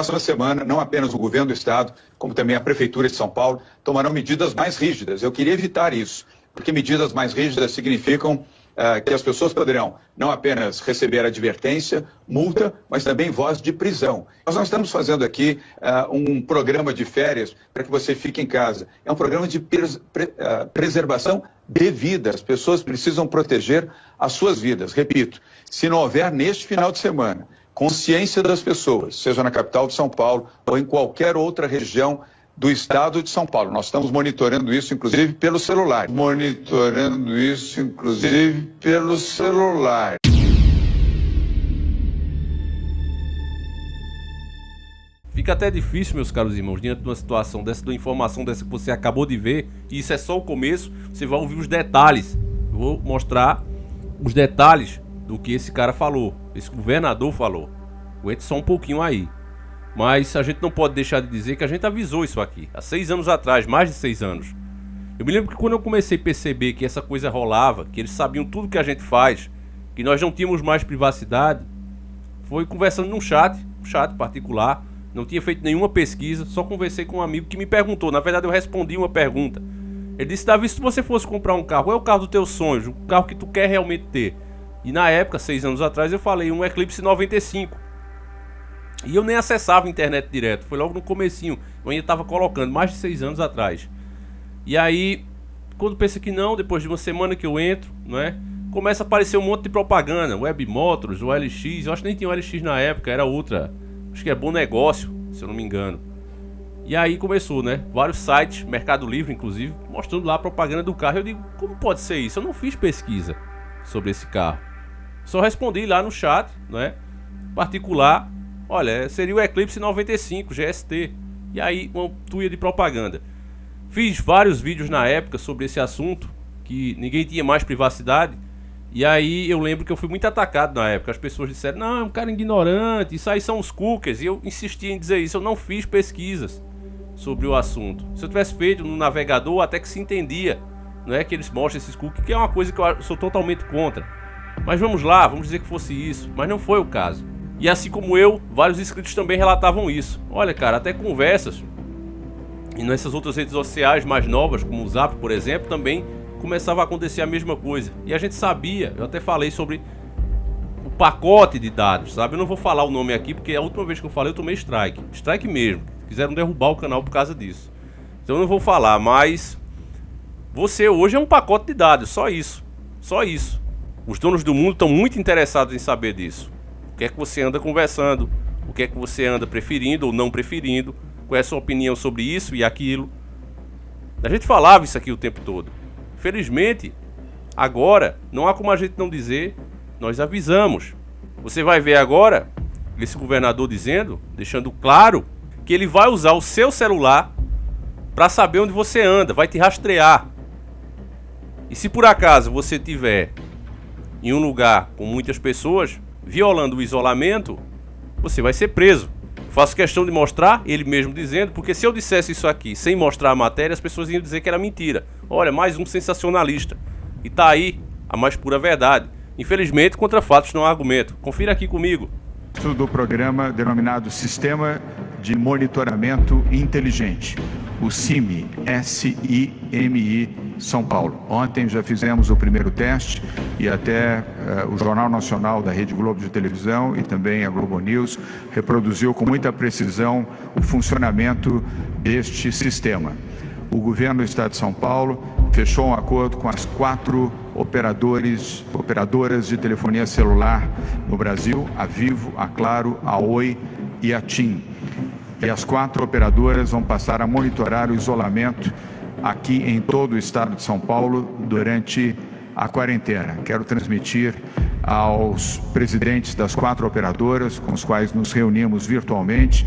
próxima semana, não apenas o governo do Estado, como também a Prefeitura de São Paulo, tomarão medidas mais rígidas. Eu queria evitar isso, porque medidas mais rígidas significam que as pessoas poderão não apenas receber advertência, multa, mas também voz de prisão. Nós não estamos fazendo aqui um programa de férias para que você fique em casa. É um programa de preservação de vida. As pessoas precisam proteger as suas vidas. Repito, se não houver neste final de semana consciência das pessoas, seja na capital de São Paulo ou em qualquer outra região do estado de São Paulo. Nós estamos monitorando isso, inclusive, pelo celular. Fica até difícil, meus caros irmãos, diante de uma situação dessa, de uma informação dessa que você acabou de ver, e isso é só o começo, você vai ouvir os detalhes. Eu vou mostrar os detalhes do que esse cara falou, esse governador falou. Aguente só um pouquinho aí. Mas a gente não pode deixar de dizer que a gente avisou isso aqui há 6 anos atrás, mais de 6 anos. Eu me lembro que quando eu comecei a perceber que essa coisa rolava, que eles sabiam tudo que a gente faz, que nós não tínhamos mais privacidade, foi conversando num chat particular, não tinha feito nenhuma pesquisa, só conversei com um amigo que me perguntou. Na verdade eu respondi uma pergunta. Ele disse: Davi, se você fosse comprar um carro, qual é o carro dos teus sonhos, o carro que tu quer realmente ter? E na época, 6 anos atrás, eu falei um Eclipse 95. E eu nem acessava a internet direto, foi logo no comecinho. Eu ainda estava colocando, mais de 6 anos atrás. E aí, quando pensa que não, depois de uma semana que eu entro, não é? Começa a aparecer um monte de propaganda, Web Motors, o LX, eu acho que nem tinha o LX na época, era outra, acho que é Bom Negócio, se eu não me engano. E aí começou, né? Vários sites, Mercado Livre inclusive, mostrando lá a propaganda do carro. Eu digo, como pode ser isso? Eu não fiz pesquisa sobre esse carro. Só respondi lá no chat, né? Particular. Olha, seria o Eclipse 95 GST. E aí, uma tuia de propaganda. Fiz vários vídeos na época sobre esse assunto, que ninguém tinha mais privacidade. E aí eu lembro que eu fui muito atacado na época. As pessoas disseram, não, é um cara ignorante, isso aí são os cookies. E eu insisti em dizer isso, eu não fiz pesquisas sobre o assunto. Se eu tivesse feito no navegador, até que se entendia, não é, que eles mostram esses cookies, que é uma coisa que eu sou totalmente contra. Mas vamos lá, vamos dizer que fosse isso. Mas não foi o caso. E assim como eu, vários inscritos também relatavam isso. Olha, cara, até conversas e nessas outras redes sociais mais novas, como o Zap, por exemplo, também começava a acontecer a mesma coisa. E a gente sabia, eu até falei sobre o pacote de dados, sabe? Eu não vou falar o nome aqui, porque a última vez que eu falei eu tomei strike. Strike mesmo. Quiseram derrubar o canal por causa disso. Então eu não vou falar, mas você hoje é um pacote de dados, só isso. Só isso. Os donos do mundo estão muito interessados em saber disso. O que é que você anda conversando, o que é que você anda preferindo ou não preferindo, qual é a sua opinião sobre isso e aquilo. A gente falava isso aqui o tempo todo. Felizmente, agora, não há como a gente não dizer, nós avisamos. Você vai ver agora, esse governador dizendo, deixando claro, que ele vai usar o seu celular para saber onde você anda, vai te rastrear. E se por acaso você estiver em um lugar com muitas pessoas, violando o isolamento, você vai ser preso. Faço questão de mostrar, ele mesmo dizendo, porque se eu dissesse isso aqui sem mostrar a matéria, as pessoas iam dizer que era mentira. Olha, mais um sensacionalista. E tá aí a mais pura verdade. Infelizmente, contra fatos não há argumento. Confira aqui comigo. Do programa denominado Sistema de Monitoramento Inteligente, o SIMI, S-I-M-I, São Paulo. Ontem já fizemos o primeiro teste e até o Jornal Nacional da Rede Globo de televisão e também a Globo News reproduziu com muita precisão o funcionamento deste sistema. O governo do Estado de São Paulo fechou um acordo com as 4 operadoras de telefonia celular no Brasil, a Vivo, a Claro, a Oi e a TIM. E as 4 operadoras vão passar a monitorar o isolamento aqui em todo o estado de São Paulo durante a quarentena. Quero transmitir aos presidentes das 4 operadoras, com os quais nos reunimos virtualmente,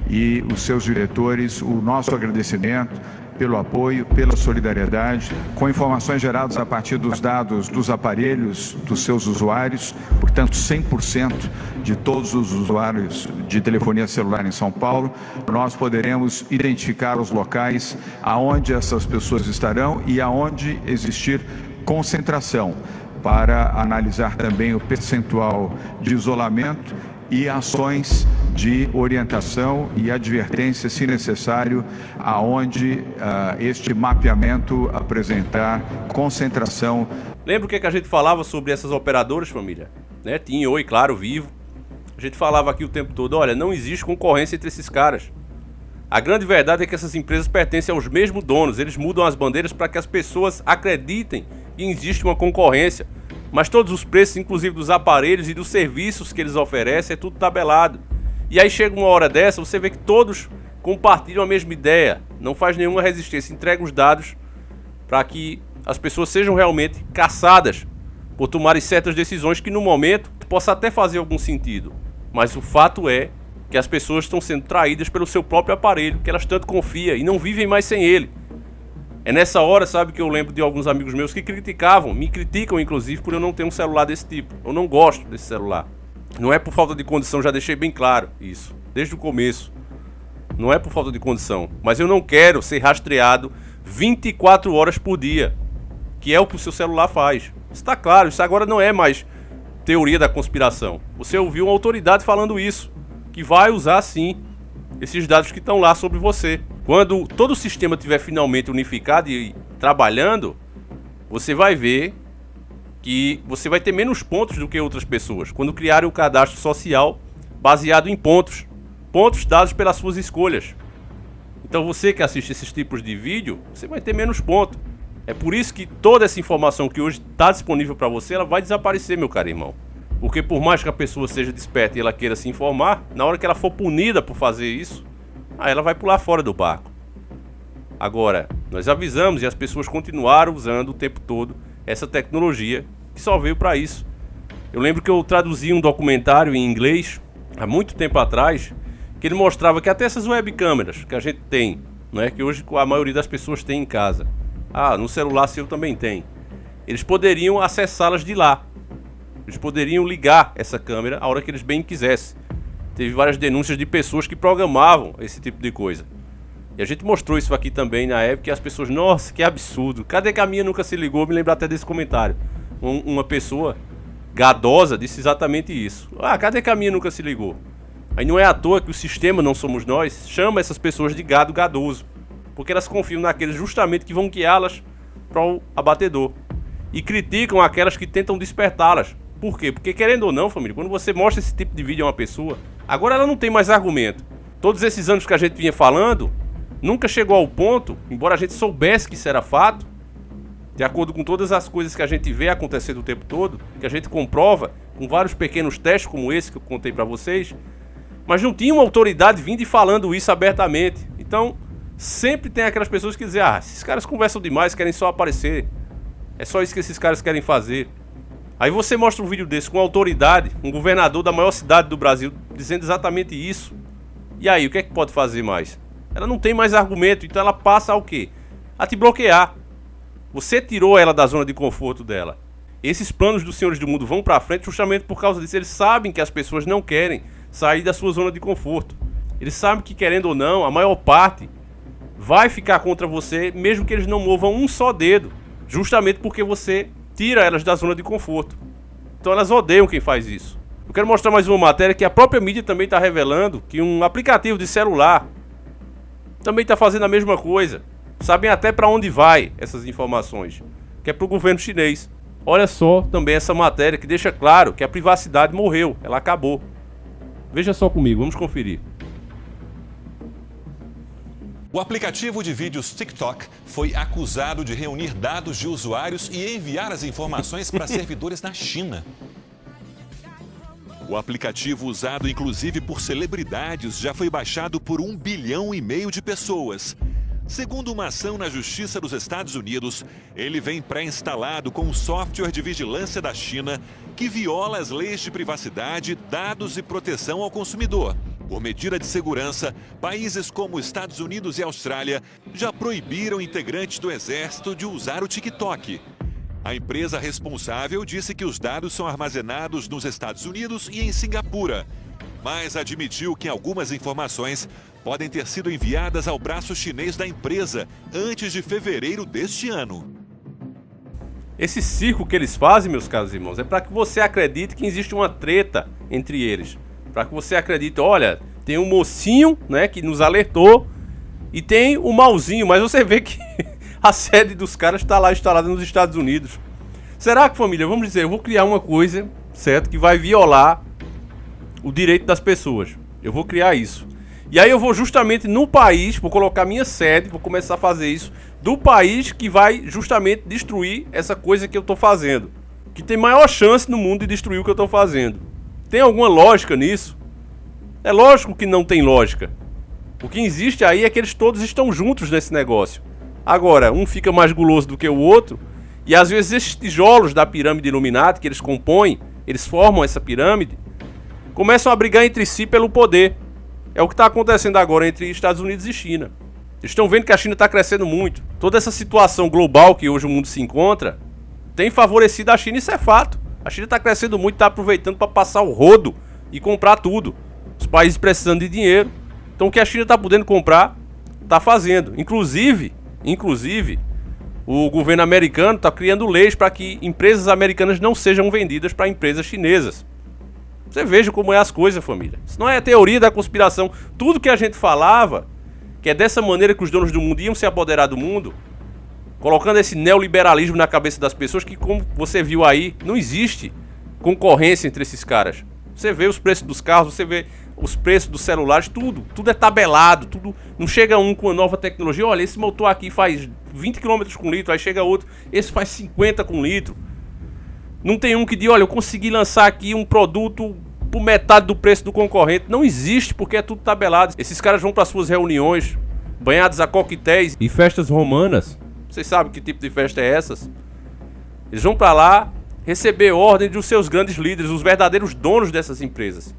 e os seus diretores, o nosso agradecimento pelo apoio, pela solidariedade, com informações geradas a partir dos dados dos aparelhos dos seus usuários. Portanto, 100% de todos os usuários de telefonia celular em São Paulo, nós poderemos identificar os locais aonde essas pessoas estarão e aonde existir concentração, para analisar também o percentual de isolamento e ações de orientação e advertência, se necessário, aonde este mapeamento apresentar concentração. Lembra o que a gente falava sobre essas operadoras, família? Né? TIM, Oi, Claro, Vivo. A gente falava aqui o tempo todo, olha, não existe concorrência entre esses caras. A grande verdade é que essas empresas pertencem aos mesmos donos, eles mudam as bandeiras para que as pessoas acreditem que existe uma concorrência. Mas todos os preços, inclusive dos aparelhos e dos serviços que eles oferecem, é tudo tabelado. E aí chega uma hora dessa, você vê que todos compartilham a mesma ideia, não faz nenhuma resistência, entrega os dados para que as pessoas sejam realmente caçadas por tomarem certas decisões que no momento possa até fazer algum sentido. Mas o fato é que as pessoas estão sendo traídas pelo seu próprio aparelho, que elas tanto confiam e não vivem mais sem ele. É nessa hora, sabe, que eu lembro de alguns amigos meus que me criticam inclusive por eu não ter um celular desse tipo. Eu não gosto desse celular. Não é por falta de condição, já deixei bem claro isso, desde o começo. Não é por falta de condição, mas eu não quero ser rastreado 24 horas por dia, que é o que o seu celular faz. Está claro, isso agora não é mais teoria da conspiração. Você ouviu uma autoridade falando isso, que vai usar sim esses dados que estão lá sobre você. Quando todo o sistema estiver finalmente unificado e trabalhando, você vai ver que você vai ter menos pontos do que outras pessoas quando criarem um cadastro social baseado em pontos dados pelas suas escolhas. Então você que assiste esses tipos de vídeo, você vai ter menos pontos. É por isso que toda essa informação que hoje está disponível para você, ela vai desaparecer, meu caro irmão. Porque por mais que a pessoa seja desperta e ela queira se informar, na hora que ela for punida por fazer isso, aí ela vai pular fora do barco. Agora, nós avisamos e as pessoas continuaram usando o tempo todo essa tecnologia que só veio para isso. Eu lembro que eu traduzi um documentário em inglês há muito tempo atrás, que ele mostrava que até essas webcâmeras que a gente tem, né, que hoje a maioria das pessoas tem em casa, no celular seu também tem, eles poderiam acessá-las de lá. Eles poderiam ligar essa câmera a hora que eles bem quisessem. Teve várias denúncias de pessoas que programavam esse tipo de coisa. E a gente mostrou isso aqui também na época, e as pessoas, nossa, que absurdo. Cadê que a minha nunca se ligou? Me lembro até desse comentário. Uma pessoa gadosa disse exatamente isso. Cadê que a minha nunca se ligou? Aí não é à toa que o sistema, não somos nós, chama essas pessoas de gado gadoso. Porque elas confiam naqueles justamente que vão guiá-las para o abatedor. E criticam aquelas que tentam despertá-las. Por quê? Porque querendo ou não, família, quando você mostra esse tipo de vídeo a uma pessoa, agora ela não tem mais argumento. Todos esses anos que a gente vinha falando, nunca chegou ao ponto, embora a gente soubesse que isso era fato, de acordo com todas as coisas que a gente vê acontecer o tempo todo, que a gente comprova com vários pequenos testes como esse que eu contei pra vocês, mas não tinha uma autoridade vindo e falando isso abertamente. Então, sempre tem aquelas pessoas que dizem, esses caras conversam demais, querem só aparecer. É só isso que esses caras querem fazer. Aí você mostra um vídeo desse com autoridade, um governador da maior cidade do Brasil, dizendo exatamente isso. E aí, o que é que pode fazer mais? Ela não tem mais argumento, então ela passa ao quê? A te bloquear. Você tirou ela da zona de conforto dela. Esses planos dos senhores do mundo vão pra frente justamente por causa disso. Eles sabem que as pessoas não querem sair da sua zona de conforto. Eles sabem que, querendo ou não, a maior parte vai ficar contra você, mesmo que eles não movam um só dedo. Justamente porque você tira elas da zona de conforto. Então elas odeiam quem faz isso. Eu quero mostrar mais uma matéria que a própria mídia também está revelando, que um aplicativo de celular também está fazendo a mesma coisa. Sabem até para onde vai essas informações, que é para o governo chinês. Olha só também essa matéria que deixa claro que a privacidade morreu, ela acabou. Veja só comigo, vamos conferir. O aplicativo de vídeos TikTok foi acusado de reunir dados de usuários e enviar as informações para servidores na China. O aplicativo, usado inclusive por celebridades, já foi baixado por 1,5 bilhão de pessoas. Segundo uma ação na Justiça dos Estados Unidos, ele vem pré-instalado com um software de vigilância da China que viola as leis de privacidade, dados e proteção ao consumidor. Por medida de segurança, países como Estados Unidos e Austrália já proibiram integrantes do Exército de usar o TikTok. A empresa responsável disse que os dados são armazenados nos Estados Unidos e em Singapura, mas admitiu que algumas informações podem ter sido enviadas ao braço chinês da empresa antes de fevereiro deste ano. Esse circo que eles fazem, meus caros irmãos, é para que você acredite que existe uma treta entre eles. para que você acredite, olha, tem um mocinho, né, que nos alertou e tem o malzinho, mas você vê que a sede dos caras está lá instalada nos Estados Unidos. Será que, família, vamos dizer, eu vou criar uma coisa, certo, que vai violar o direito das pessoas. Eu vou criar isso. E aí eu vou justamente no país, vou colocar minha sede, vou começar a fazer isso, do país que vai justamente destruir essa coisa que eu estou fazendo. Que tem maior chance no mundo de destruir o que eu estou fazendo. Tem alguma lógica nisso? É lógico que não tem lógica. O que existe aí é que eles todos estão juntos nesse negócio. Agora, um fica mais guloso do que o outro, e às vezes esses tijolos da pirâmide Illuminati que eles compõem, eles formam essa pirâmide, começam a brigar entre si pelo poder. É o que está acontecendo agora entre Estados Unidos e China. Eles estão vendo que a China está crescendo muito. Toda essa situação global que hoje o mundo se encontra tem favorecido a China, isso é fato. A China está crescendo muito, está aproveitando para passar o rodo e comprar tudo. Os países precisando de dinheiro. Então o que a China está podendo comprar, está fazendo. Inclusive, o governo americano está criando leis para que empresas americanas não sejam vendidas para empresas chinesas. Você veja como é as coisas, família. Isso não é teoria da conspiração. Tudo que a gente falava, que é dessa maneira que os donos do mundo iam se apoderar do mundo, colocando esse neoliberalismo na cabeça das pessoas, que, como você viu aí, não existe concorrência entre esses caras. Você vê os preços dos carros, você vê os preços dos celulares, tudo é tabelado, tudo. Não chega um com uma nova tecnologia, olha, esse motor aqui faz 20 km com litro, aí chega outro, esse faz 50 com litro. Não tem um que diz, olha, eu consegui lançar aqui um produto por metade do preço do concorrente. Não existe, porque é tudo tabelado. Esses caras vão para suas reuniões, banhados a coquetéis e festas romanas. Vocês sabem que tipo de festa é essas? Eles vão para lá receber ordem dos seus grandes líderes, os verdadeiros donos dessas empresas.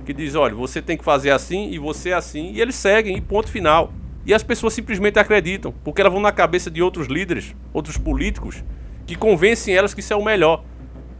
Que diz, olha, você tem que fazer assim e você assim. E eles seguem, e ponto final. E as pessoas simplesmente acreditam, porque elas vão na cabeça de outros líderes, outros políticos, que convencem elas que isso é o melhor.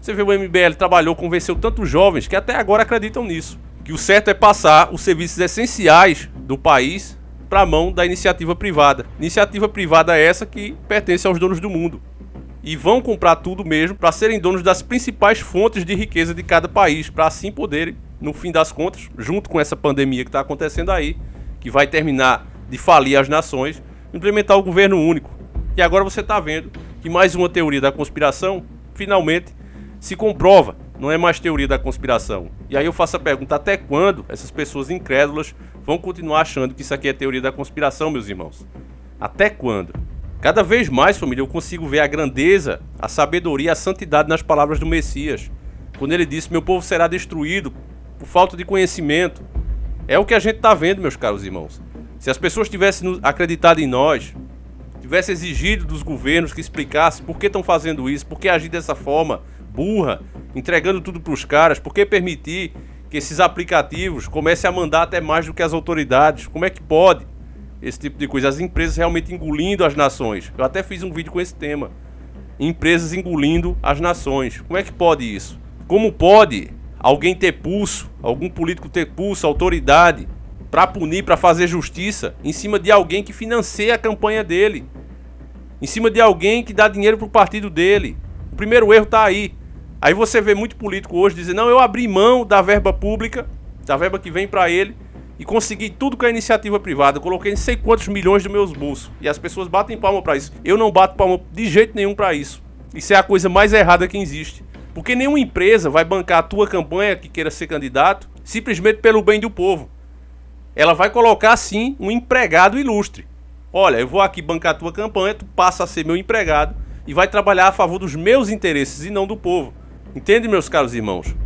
Você vê, o MBL trabalhou, convenceu tantos jovens que até agora acreditam nisso. Que o certo é passar os serviços essenciais do país para a mão da iniciativa privada. Iniciativa privada é essa que pertence aos donos do mundo. E vão comprar tudo mesmo para serem donos das principais fontes de riqueza de cada país, para assim poderem, no fim das contas, junto com essa pandemia que está acontecendo aí, que vai terminar de falir as nações, implementar o governo único. E agora você está vendo que mais uma teoria da conspiração, finalmente, se comprova, não é mais teoria da conspiração. E aí eu faço a pergunta, até quando essas pessoas incrédulas vão continuar achando que isso aqui é teoria da conspiração, meus irmãos? Até quando? Cada vez mais, família, eu consigo ver a grandeza, a sabedoria, a santidade nas palavras do Messias. Quando ele disse, meu povo será destruído por falta de conhecimento. É o que a gente está vendo, meus caros irmãos. Se as pessoas tivessem acreditado em nós, tivessem exigido dos governos que explicassem por que estão fazendo isso, por que agir dessa forma burra, entregando tudo para os caras, por que permitir que esses aplicativos comecem a mandar até mais do que as autoridades? Como é que pode esse tipo de coisa? As empresas realmente engolindo as nações. Eu até fiz um vídeo com esse tema. Empresas engolindo as nações. Como é que pode isso? Como pode alguém ter pulso, algum político ter pulso, autoridade, para punir, para fazer justiça, em cima de alguém que financia a campanha dele, em cima de alguém que dá dinheiro para o partido dele? O primeiro erro está aí. Aí você vê muito político hoje dizer, não, eu abri mão da verba pública, da verba que vem para ele, e consegui tudo com a iniciativa privada, eu coloquei não sei quantos milhões dos meus bolsos. E as pessoas batem palma para isso. Eu não bato palma de jeito nenhum para isso. Isso é a coisa mais errada que existe. Porque nenhuma empresa vai bancar a tua campanha que queira ser candidato simplesmente pelo bem do povo. Ela vai colocar, sim, um empregado ilustre. Olha, eu vou aqui bancar a tua campanha, tu passa a ser meu empregado e vai trabalhar a favor dos meus interesses e não do povo. Entende, meus caros irmãos?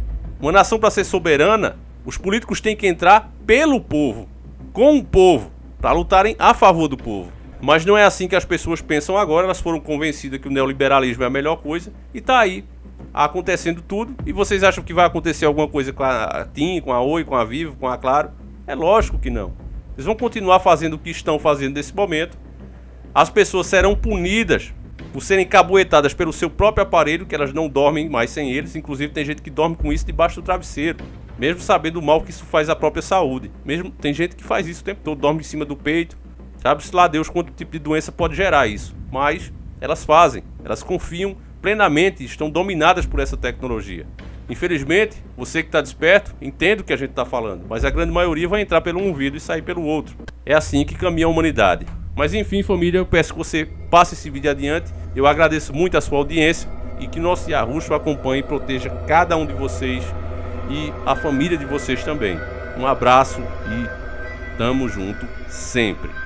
Uma nação, para ser soberana, os políticos têm que entrar pelo povo, com o povo, para lutarem a favor do povo. Mas não é assim que as pessoas pensam agora. Elas foram convencidas que o neoliberalismo é a melhor coisa e tá aí acontecendo tudo. E vocês acham que vai acontecer alguma coisa com a TIM, com a Oi, com a Vivo, com a Claro? É lógico que não. Eles vão continuar fazendo o que estão fazendo nesse momento. As pessoas serão punidas por serem cabuetadas pelo seu próprio aparelho, que elas não dormem mais sem eles. Inclusive tem gente que dorme com isso debaixo do travesseiro, mesmo sabendo o mal que isso faz à própria saúde. Mesmo tem gente que faz isso o tempo todo, dorme em cima do peito. Sabe-se lá Deus quanto tipo de doença pode gerar isso. Mas elas fazem, elas confiam plenamente, estão dominadas por essa tecnologia. Infelizmente, você que está desperto, entende o que a gente está falando, mas a grande maioria vai entrar pelo um ouvido e sair pelo outro. É assim que caminha a humanidade. Mas enfim, família, eu peço que você passe esse vídeo adiante. Eu agradeço muito a sua audiência e que nosso Yahushua acompanhe e proteja cada um de vocês e a família de vocês também. Um abraço e tamo junto sempre.